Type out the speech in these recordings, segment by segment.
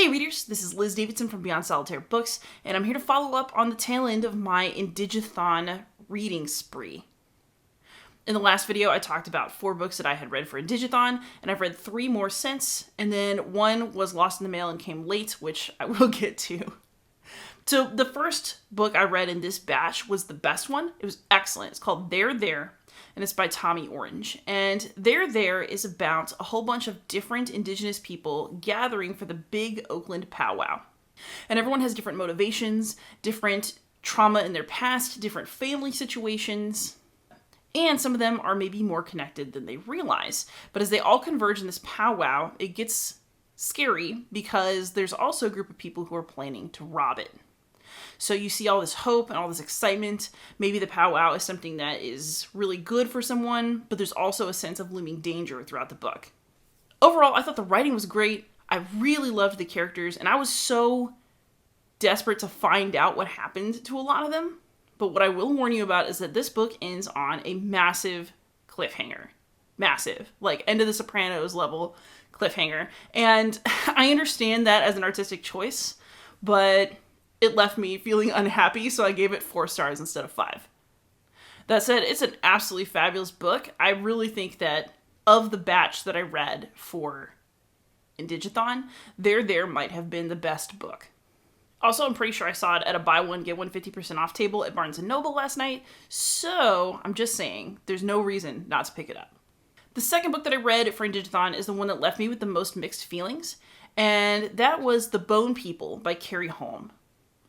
Hey readers, this is Liz Davidson from Beyond Solitaire Books, and I'm here to follow up on the tail end of my Indigathon reading spree. In the last video, I talked about 4 books that I had read for Indigathon, and I've read 3 more since, and then 1 was lost in the mail and came late, which I will get to. So the first book I read in this batch was the best one. It was excellent. It's called There, and it's by Tommy Orange. And There is about a whole bunch of different Indigenous people gathering for the big Oakland powwow. And everyone has different motivations, different trauma in their past, different family situations, and some of them are maybe more connected than they realize. But as they all converge in this powwow, it gets scary because there's also a group of people who are planning to rob it. So you see all this hope and all this excitement. Maybe the powwow is something that is really good for someone, but there's also a sense of looming danger throughout the book. Overall, I thought the writing was great. I really loved the characters, and I was so desperate to find out what happened to a lot of them. But what I will warn you about is that this book ends on a massive cliffhanger. Massive. Like, end of the Sopranos level cliffhanger. And I understand that as an artistic choice, but it left me feeling unhappy, so I gave it 4 stars instead of 5. That said, it's an absolutely fabulous book. I really think that of the batch that I read for Indigathon, There might have been the best book. Also, I'm pretty sure I saw it at a buy one, get one 50% off table at Barnes & Noble last night, so I'm just saying, there's no reason not to pick it up. The second book that I read for Indigathon is the one that left me with the most mixed feelings, and that was The Bone People by Keri Hulme.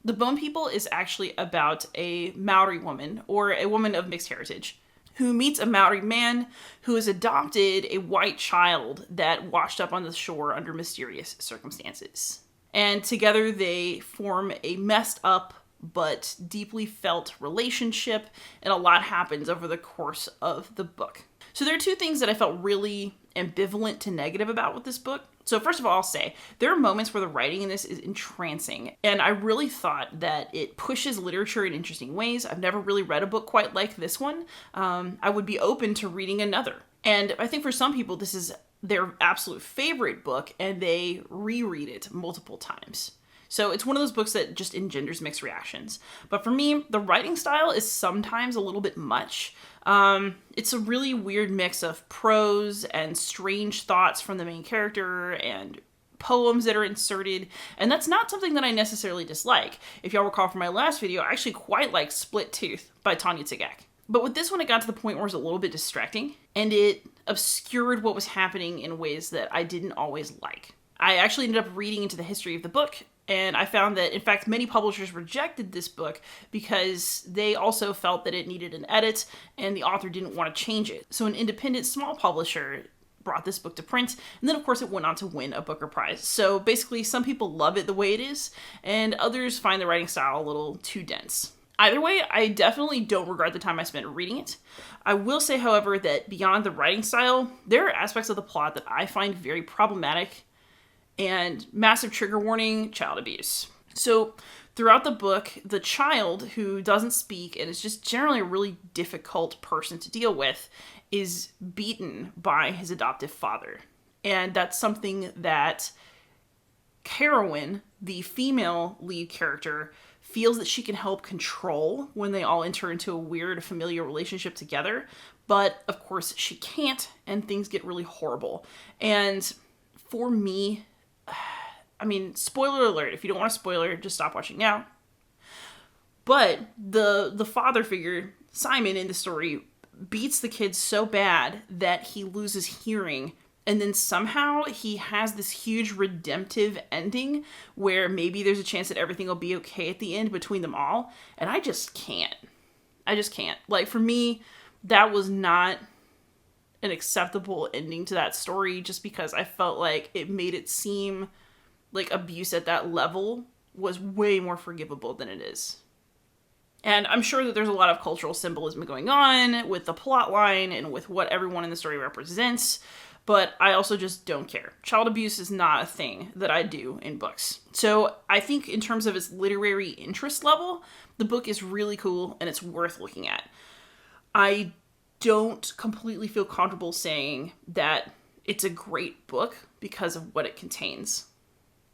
The Bone People is actually about a Maori woman, or a woman of mixed heritage, who meets a Maori man who has adopted a white child that washed up on the shore under mysterious circumstances. And together they form a messed up but deeply felt relationship, and a lot happens over the course of the book. So there are 2 things that I felt really ambivalent to negative about with this book. So first of all, I'll say, there are moments where the writing in this is entrancing, and I really thought that it pushes literature in interesting ways. I've never really read a book quite like this one. I would be open to reading another. And I think for some people, this is their absolute favorite book, and they reread it multiple times. So it's one of those books that just engenders mixed reactions. But for me, the writing style is sometimes a little bit much. It's a really weird mix of prose and strange thoughts from the main character and poems that are inserted, and that's not something that I necessarily dislike. If y'all recall from my last video, I actually quite like Split Tooth by Tanya Tagaq. But with this one, it got to the point where it was a little bit distracting, and it obscured what was happening in ways that I didn't always like. I actually ended up reading into the history of the book, and I found that, in fact, many publishers rejected this book because they also felt that it needed an edit, and the author didn't want to change it. So an independent small publisher brought this book to print, and then of course it went on to win a Booker Prize. So basically, some people love it the way it is, and others find the writing style a little too dense. Either way, I definitely don't regret the time I spent reading it. I will say, however, that beyond the writing style, there are aspects of the plot that I find very problematic, and massive trigger warning, child abuse. So throughout the book, the child, who doesn't speak and is just generally a really difficult person to deal with, is beaten by his adoptive father. And that's something that Carowin, the female lead character, feels that she can help control when they all enter into a weird familial relationship together. But of course she can't, and things get really horrible. And for me, I mean, spoiler alert, if you don't want a spoiler, just stop watching now. But the father figure, Simon, in the story, beats the kid so bad that he loses hearing, and then somehow he has this huge redemptive ending where maybe there's a chance that everything will be okay at the end between them all, and I just can't. Like, for me, that was not an acceptable ending to that story, just because I felt like it made it seem like abuse at that level was way more forgivable than it is. And I'm sure that there's a lot of cultural symbolism going on with the plot line and with what everyone in the story represents, but I also just don't care. Child abuse is not a thing that I do in books. So I think in terms of its literary interest level, the book is really cool and it's worth looking at. I don't completely feel comfortable saying that it's a great book because of what it contains.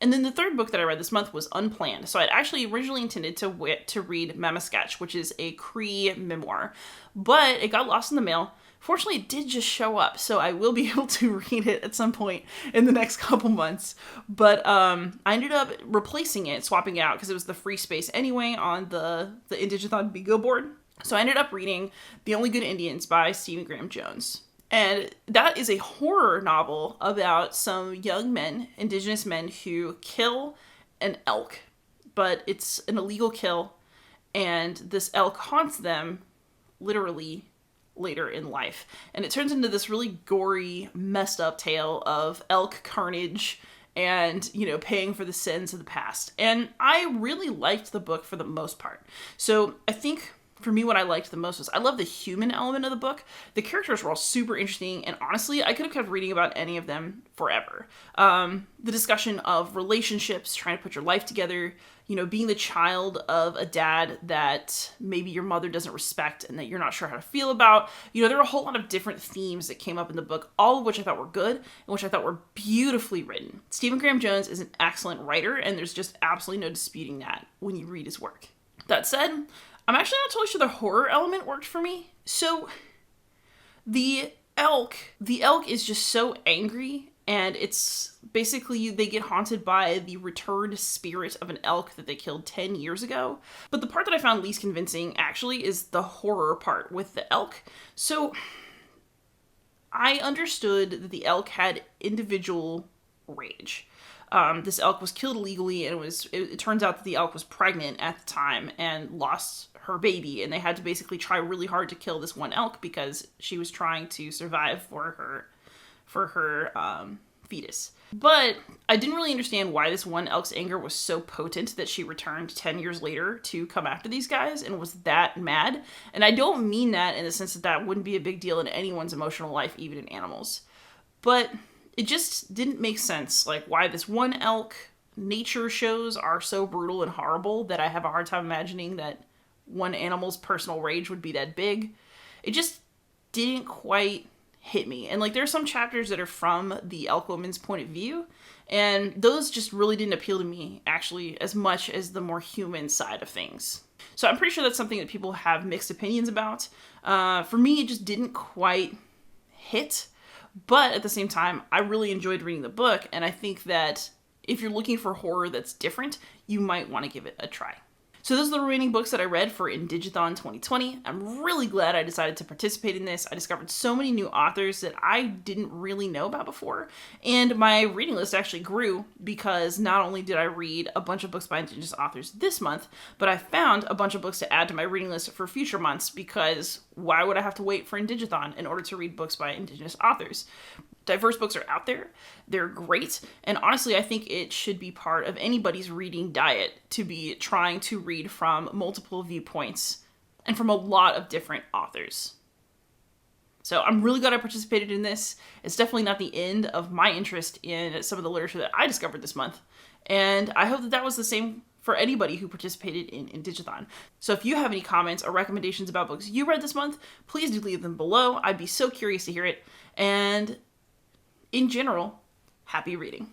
And then the third book that I read this month was Unplanned. So I'd actually originally intended to read Mamasketch, which is a Cree memoir, but it got lost in the mail. Fortunately, it did just show up, so I will be able to read it at some point in the next couple months. But I ended up replacing it, swapping it out, because it was the free space anyway on the Indigathon bingo board. So I ended up reading The Only Good Indians by Stephen Graham Jones. And that is a horror novel about some young men, indigenous men, who kill an elk. But it's an illegal kill, and this elk haunts them, literally, later in life. And it turns into this really gory, messed up tale of elk carnage and, paying for the sins of the past. And I really liked the book for the most part. So I think for me, what I liked the most was I love the human element of the book. The characters were all super interesting, and honestly, I could have kept reading about any of them forever. The discussion of relationships, trying to put your life together, being the child of a dad that maybe your mother doesn't respect and that you're not sure how to feel about. There are a whole lot of different themes that came up in the book, all of which I thought were good and which I thought were beautifully written. Stephen Graham Jones is an excellent writer, and there's just absolutely no disputing that when you read his work. That said, I'm actually not totally sure the horror element worked for me. So the elk is just so angry, and it's basically they get haunted by the returned spirit of an elk that they killed 10 years ago. But the part that I found least convincing actually is the horror part with the elk. So I understood that the elk had individual rage. This elk was killed illegally, and it turns out that the elk was pregnant at the time and lost her baby, and they had to basically try really hard to kill this one elk because she was trying to survive for her fetus. But I didn't really understand why this one elk's anger was so potent that she returned 10 years later to come after these guys and was that mad. And I don't mean that in the sense that wouldn't be a big deal in anyone's emotional life, even in animals. But it just didn't make sense, like why this one elk. Nature shows are so brutal and horrible that I have a hard time imagining that one animal's personal rage would be that big. It just didn't quite hit me. And there are some chapters that are from the elk woman's point of view, and those just really didn't appeal to me actually as much as the more human side of things. So I'm pretty sure that's something that people have mixed opinions about. For me, it just didn't quite hit. But at the same time, I really enjoyed reading the book, and I think that if you're looking for horror that's different, you might want to give it a try. So those are the remaining books that I read for Indigathon 2020. I'm really glad I decided to participate in this. I discovered so many new authors that I didn't really know about before. And my reading list actually grew because not only did I read a bunch of books by Indigenous authors this month, but I found a bunch of books to add to my reading list for future months, because why would I have to wait for Indigathon in order to read books by Indigenous authors? Diverse books are out there. They're great. And honestly, I think it should be part of anybody's reading diet to be trying to read from multiple viewpoints and from a lot of different authors. So I'm really glad I participated in this. It's definitely not the end of my interest in some of the literature that I discovered this month. And I hope that that was the same for anybody who participated in Indigathon. So if you have any comments or recommendations about books you read this month, please do leave them below. I'd be so curious to hear it. And in general, happy reading.